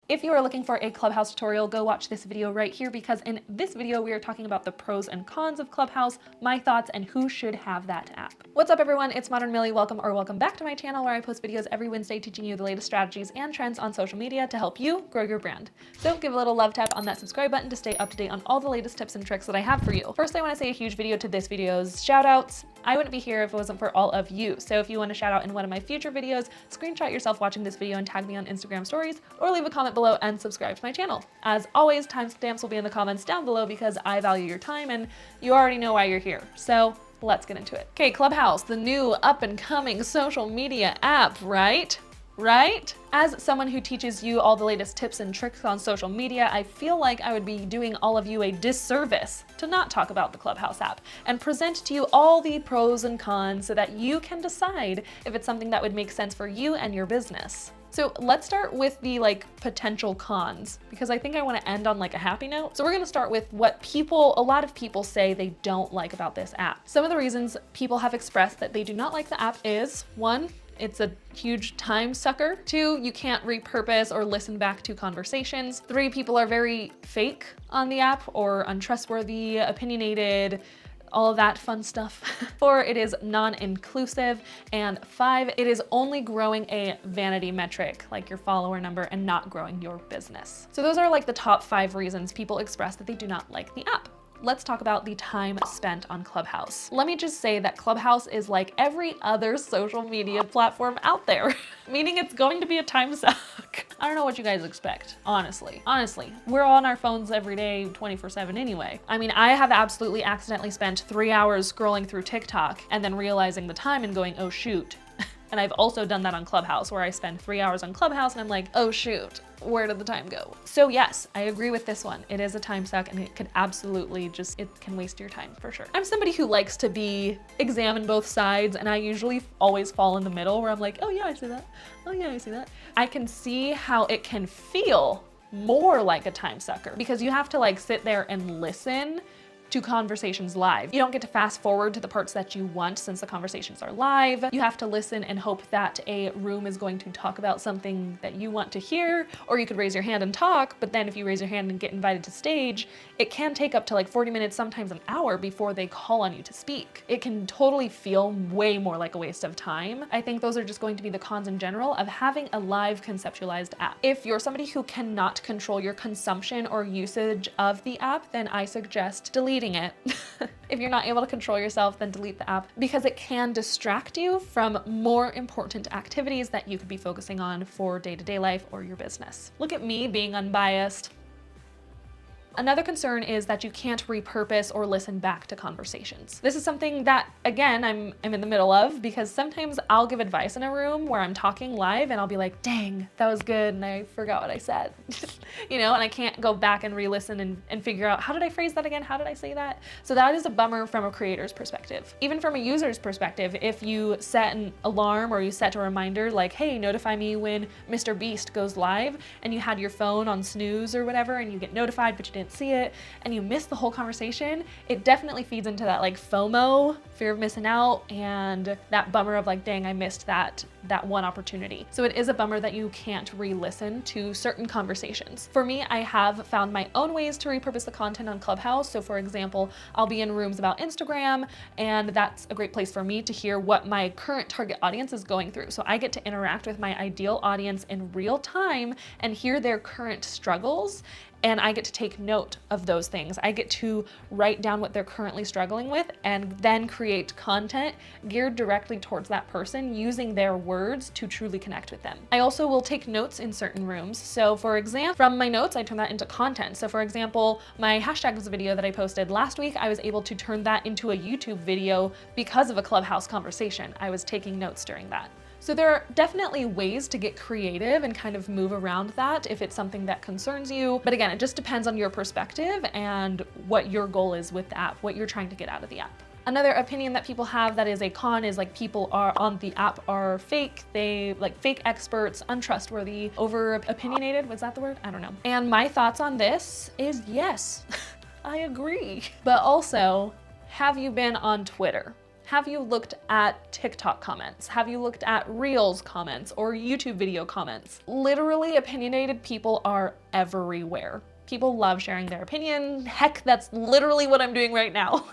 If you are looking for a Clubhouse tutorial, go watch this video right here, because in this video we are talking about the pros and cons of Clubhouse, my thoughts, and who should have that app. What's up everyone, it's Modern Millie. Welcome back to my channel, where I post videos every Wednesday teaching you the latest strategies and trends on social media to help you grow your brand. So give a little love tap on that subscribe button to stay up to date on all the latest tips and tricks that I have for you. First, I want to say a huge video to this video's shout outs. I wouldn't be here if it wasn't for all of you. So if you want to shout out in one of my future videos, screenshot yourself watching this video and tag me on Instagram stories, or leave a comment below and subscribe to my channel. As always, timestamps will be in the comments down below because I value your time and you already know why you're here. So let's get into it. Okay, Clubhouse, the new up and coming social media app, right? As someone who teaches you all the latest tips and tricks on social media, I feel like I would be doing all of you a disservice to not talk about the Clubhouse app and present to you all the pros and cons so that you can decide if it's something that would make sense for you and your business. So let's start with the potential cons, because I think I want to end on a happy note. So we're going to start with what a lot of people say they don't like about this app. Some of the reasons people have expressed that they do not like the app is: 1, it's a huge time sucker. 2, you can't repurpose or listen back to conversations. 3, people are very fake on the app or untrustworthy, opinionated, all of that fun stuff. 4, it is non-inclusive. And 5, it is only growing a vanity metric, like your follower number, and not growing your business. So those are the top 5 reasons people express that they do not like the app. Let's talk about the time spent on Clubhouse. Let me just say that Clubhouse is like every other social media platform out there, meaning it's going to be a time suck. I don't know what you guys expect, honestly. Honestly, we're on our phones every day, 24/7 anyway. I mean, I have absolutely accidentally spent 3 hours scrolling through TikTok and then realizing the time and going, oh shoot. And I've also done that on Clubhouse, where I spend 3 hours on Clubhouse and I'm like, oh shoot, where did the time go? So yes, I agree with this one. It is a time suck, and it could absolutely it can waste your time for sure. I'm somebody who likes to examine both sides, and I usually always fall in the middle, where I'm like, oh yeah, I see that. Oh yeah, I see that. I can see how it can feel more like a time sucker, because you have to sit there and listen to conversations live. You don't get to fast forward to the parts that you want, since the conversations are live. You have to listen and hope that a room is going to talk about something that you want to hear, or you could raise your hand and talk, but then if you raise your hand and get invited to stage, it can take up to 40 minutes, sometimes an hour, before they call on you to speak. It can totally feel way more like a waste of time. I think those are just going to be the cons in general of having a live conceptualized app. If you're somebody who cannot control your consumption or usage of the app, then I suggest deleting it. If you're not able to control yourself, then delete the app, because it can distract you from more important activities that you could be focusing on for day-to-day life or your business. Look at me being unbiased. Another concern is that you can't repurpose or listen back to conversations. This is something that, again, I'm in the middle of, because sometimes I'll give advice in a room where I'm talking live and I'll be like, dang, that was good, and I forgot what I said. And I can't go back and re-listen and figure out, how did I phrase that again? How did I say that? So that is a bummer from a creator's perspective. Even from a user's perspective, if you set an alarm or you set a reminder like, hey, notify me when Mr. Beast goes live, and you had your phone on snooze or whatever, and you get notified but you didn't see it, and you miss the whole conversation, it definitely feeds into that FOMO, fear of missing out, and that bummer of dang, I missed that one opportunity. So it is a bummer that you can't re-listen to certain conversations. For me, I have found my own ways to repurpose the content on Clubhouse. So for example, I'll be in rooms about Instagram, and that's a great place for me to hear what my current target audience is going through. So I get to interact with my ideal audience in real time and hear their current struggles, and I get to take note of those things. I get to write down what they're currently struggling with and then create content geared directly towards that person, using their words to truly connect with them. I also will take notes in certain rooms. So for example, from my notes, I turn that into content. So for example, my hashtags video that I posted last week, I was able to turn that into a YouTube video because of a Clubhouse conversation. I was taking notes during that. So there are definitely ways to get creative and kind of move around that if it's something that concerns you. But again, it just depends on your perspective and what your goal is with the app, what you're trying to get out of the app. Another opinion that people have that is a con is people are on the app are fake. They fake experts, untrustworthy, over opinionated. Was that the word? I don't know. And my thoughts on this is yes, I agree. But also, have you been on Twitter? Have you looked at TikTok comments? Have you looked at Reels comments or YouTube video comments? Literally, opinionated people are everywhere. People love sharing their opinion. Heck, that's literally what I'm doing right now.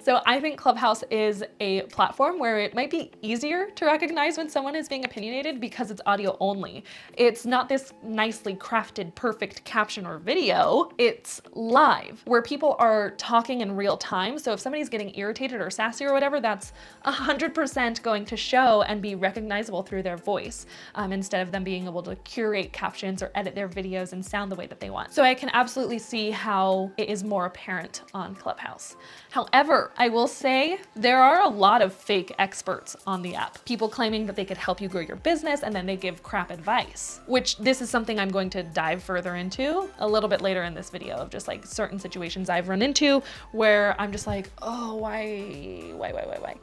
So I think Clubhouse is a platform where it might be easier to recognize when someone is being opinionated because it's audio only. It's not this nicely crafted, perfect caption or video. It's live, where people are talking in real time. So if somebody's getting irritated or sassy or whatever, that's 100% going to show and be recognizable through their voice, instead of them being able to curate captions or edit their videos and sound the way that they want. So I can absolutely see how it is more apparent on Clubhouse. However, I will say there are a lot of fake experts on the app. People claiming that they could help you grow your business and then they give crap advice, which this is something I'm going to dive further into a little bit later in this video of just like certain situations I've run into where I'm just like, oh, why?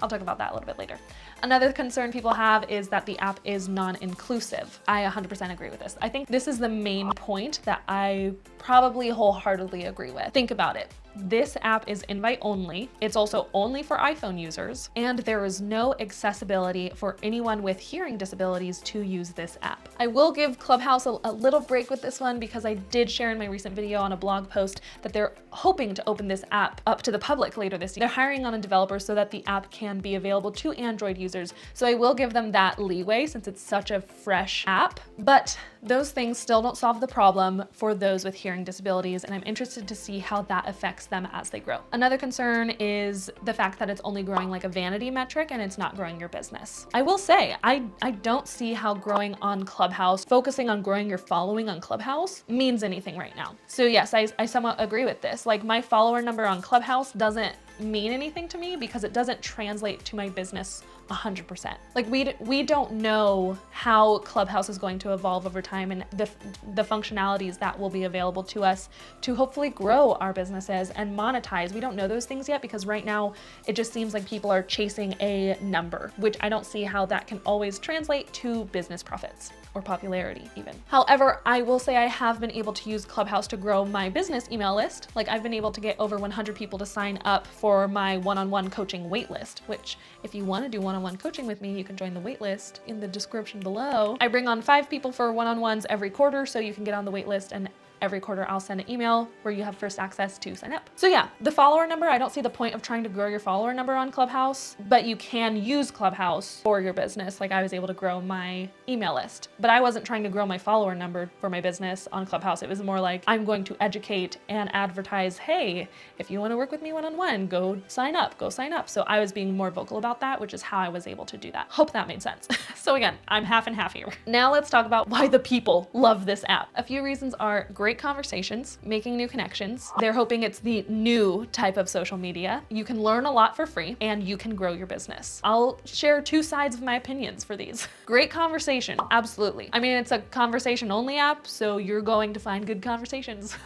I'll talk about that a little bit later. Another concern people have is that the app is non-inclusive. I 100% agree with this. I think this is the main point that I probably wholeheartedly agree with. Think about it. This app is invite only. It's also only for iPhone users, and there is no accessibility for anyone with hearing disabilities to use this app. I will give Clubhouse a little break with this one because I did share in my recent video on a blog post that they're hoping to open this app up to the public later this year. They're hiring on a developer so that the app can be available to Android users. So I will give them that leeway since it's such a fresh app, but those things still don't solve the problem for those with hearing disabilities, and I'm interested to see how that affects them as they grow. Another concern is the fact that it's only growing like a vanity metric and it's not growing your business. I will say, I don't see how growing on Clubhouse, focusing on growing your following on Clubhouse means anything right now. So yes, I somewhat agree with this. Like my follower number on Clubhouse doesn't mean anything to me because it doesn't translate to my business 100%. Like we don't know how Clubhouse is going to evolve over time and the functionalities that will be available to us to hopefully grow our businesses and monetize. We don't know those things yet because right now it just seems like people are chasing a number, which I don't see how that can always translate to business profits or popularity even. However, I will say I have been able to use Clubhouse to grow my business email list. Like I've been able to get over 100 people to sign up for my one-on-one coaching waitlist, which if you want to do one-on-one coaching with me, you can join the waitlist in the description below. I bring on 5 people for one-on-ones every quarter, so you can get on the waitlist, and every quarter I'll send an email where you have first access to sign up. So yeah, the follower number, I don't see the point of trying to grow your follower number on Clubhouse, but you can use Clubhouse for your business. Like I was able to grow my email list, but I wasn't trying to grow my follower number for my business on Clubhouse. It was more like, I'm going to educate and advertise, hey, if you want to work with me one-on-one, go sign up, go sign up. So I was being more vocal about that, which is how I was able to do that. Hope that made sense. So again, I'm half and half here. Now let's talk about why the people love this app. A few reasons are great conversations, making new connections. They're hoping it's the new type of social media. You can learn a lot for free and you can grow your business. I'll share 2 sides of my opinions for these. Great conversation, absolutely. I mean, it's a conversation only app, so you're going to find good conversations.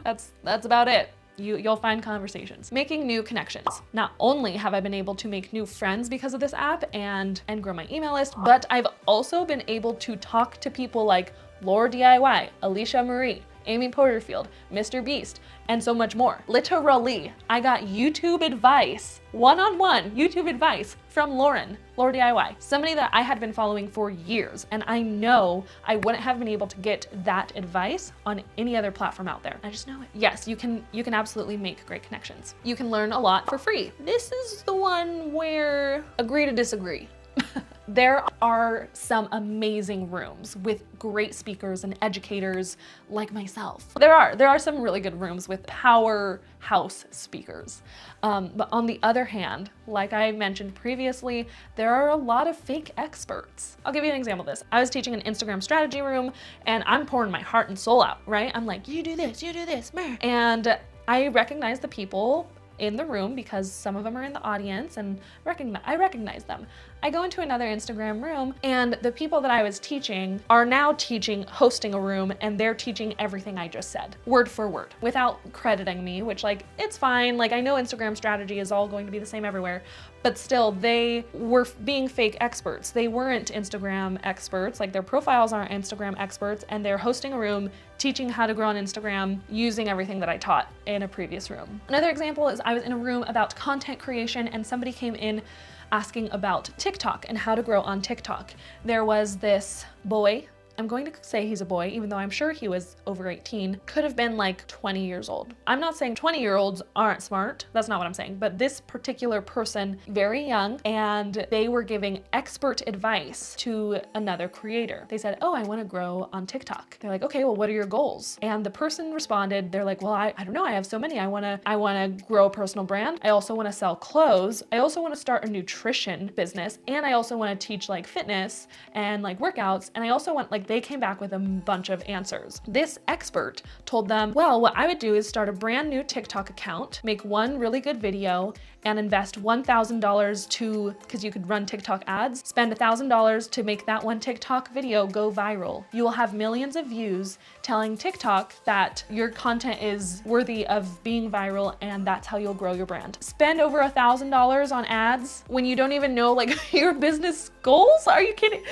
That's about it. You'll find conversations. Making new connections. Not only have I been able to make new friends because of this app and grow my email list, but I've also been able to talk to people like Laura DIY, Alicia Marie, Amy Porterfield, Mr. Beast, and so much more. Literally, I got YouTube advice, one-on-one YouTube advice from Laura DIY, somebody that I had been following for years, and I know I wouldn't have been able to get that advice on any other platform out there. I just know it. Yes, you can absolutely make great connections. You can learn a lot for free. This is the one where agree to disagree. There are some amazing rooms with great speakers and educators like myself. There are some really good rooms with powerhouse speakers. But on the other hand, like I mentioned previously, there are a lot of fake experts. I'll give you an example of this. I was teaching an Instagram strategy room and I'm pouring my heart and soul out, right? I'm like, you do this, and I recognize the people in the room because some of them are in the audience and I recognize them. I go into another Instagram room and the people that I was teaching are now hosting a room, and they're teaching everything I just said, word for word, without crediting me, which like, it's fine. Like I know Instagram strategy is all going to be the same everywhere, but still they were being fake experts. They weren't Instagram experts, like their profiles aren't Instagram experts, and they're hosting a room teaching how to grow on Instagram using everything that I taught in a previous room. Another example is I was in a room about content creation and somebody came in asking about TikTok and how to grow on TikTok. There was this boy, I'm going to say he's a boy, even though I'm sure he was over 18, could have been like 20 years old. I'm not saying 20-year-olds aren't smart, that's not what I'm saying, but this particular person, very young, and they were giving expert advice to another creator. They said, oh, I wanna grow on TikTok. They're like, okay, well, what are your goals? And the person responded, they're like, well, I don't know, I have so many. I wanna grow a personal brand. I also wanna sell clothes. I also wanna start a nutrition business. And I also wanna teach like fitness and like workouts. And I also want they came back with a bunch of answers. This expert told them, well, what I would do is start a brand new TikTok account, make one really good video, and invest $1,000 to, because you could run TikTok ads, spend $1,000 to make that one TikTok video go viral. You will have millions of views telling TikTok that your content is worthy of being viral, and that's how you'll grow your brand. Spend over $1,000 on ads when you don't even know like your business goals? Are you kidding?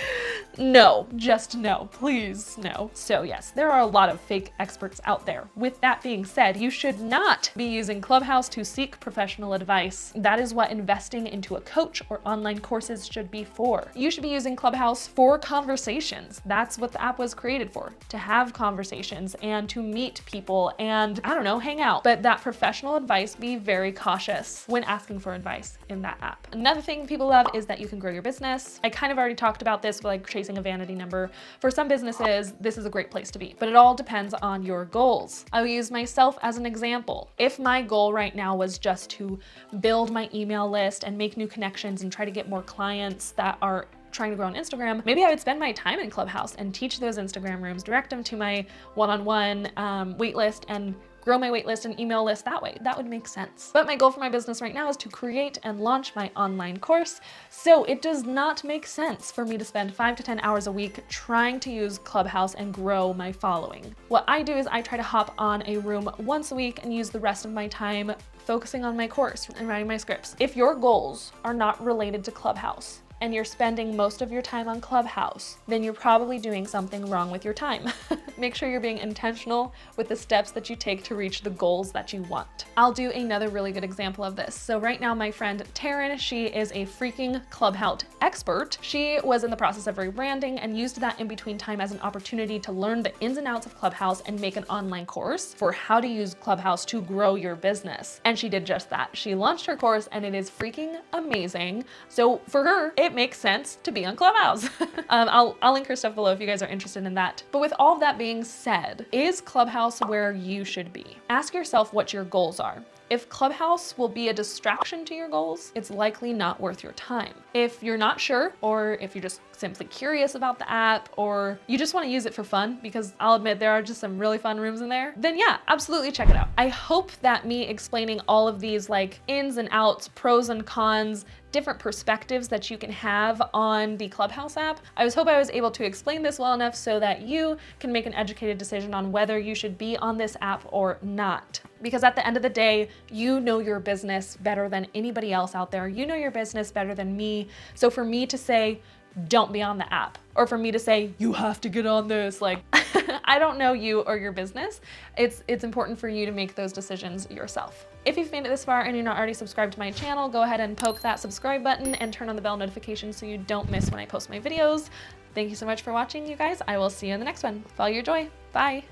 No, just no, please no. So yes, there are a lot of fake experts out there. With that being said, you should not be using ClubHouse to seek professional advice. That is what investing into a coach or online courses should be for. You should be using ClubHouse for conversations. That's what the app was created for, to have conversations and to meet people and, I don't know, hang out. But that professional advice, be very cautious when asking for advice in that app. Another thing people love is that you can grow your business. I kind of already talked about this, but like chasing a vanity number. For some businesses, this is a great place to be, but it all depends on your goals. I will use myself as an example. If my goal right now was just to build my email list and make new connections and try to get more clients that are trying to grow on Instagram, maybe I would spend my time in ClubHouse and teach those Instagram rooms, direct them to my one-on-one waitlist and grow my waitlist and email list that way. That would make sense. But my goal for my business right now is to create and launch my online course. So it does not make sense for me to spend 5 to 10 hours a week trying to use ClubHouse and grow my following. What I do is I try to hop on a room once a week and use the rest of my time focusing on my course and writing my scripts. If your goals are not related to ClubHouse, and you're spending most of your time on ClubHouse, then you're probably doing something wrong with your time. Make sure you're being intentional with the steps that you take to reach the goals that you want. I'll do another really good example of this. So right now, my friend Taryn, she is a freaking ClubHouse expert. She was in the process of rebranding and used that in between time as an opportunity to learn the ins and outs of ClubHouse and make an online course for how to use ClubHouse to grow your business. And she did just that. She launched her course and it is freaking amazing. So for her, it makes sense to be on ClubHouse. I'll link her stuff below if you guys are interested in that. But with all of that being said, is ClubHouse where you should be? Ask yourself what your goals are. If ClubHouse will be a distraction to your goals, it's likely not worth your time. If you're not sure, or if you're just simply curious about the app, or you just want to use it for fun, because I'll admit there are just some really fun rooms in there, then yeah, absolutely check it out. I hope that me explaining all of these like ins and outs, pros and cons, different perspectives that you can have on the ClubHouse app, I hope I was able to explain this well enough so that you can make an educated decision on whether you should be on this app or not. Because at the end of the day, you know your business better than anybody else out there. You know your business better than me. So for me to say, don't be on the app, or for me to say, you have to get on this, like, I don't know you or your business. It's important for you to make those decisions yourself. If you've made it this far and you're not already subscribed to my channel, go ahead and poke that subscribe button and turn on the bell notification so you don't miss when I post my videos. Thank you so much for watching, you guys. I will see you in the next one. Follow your joy. Bye.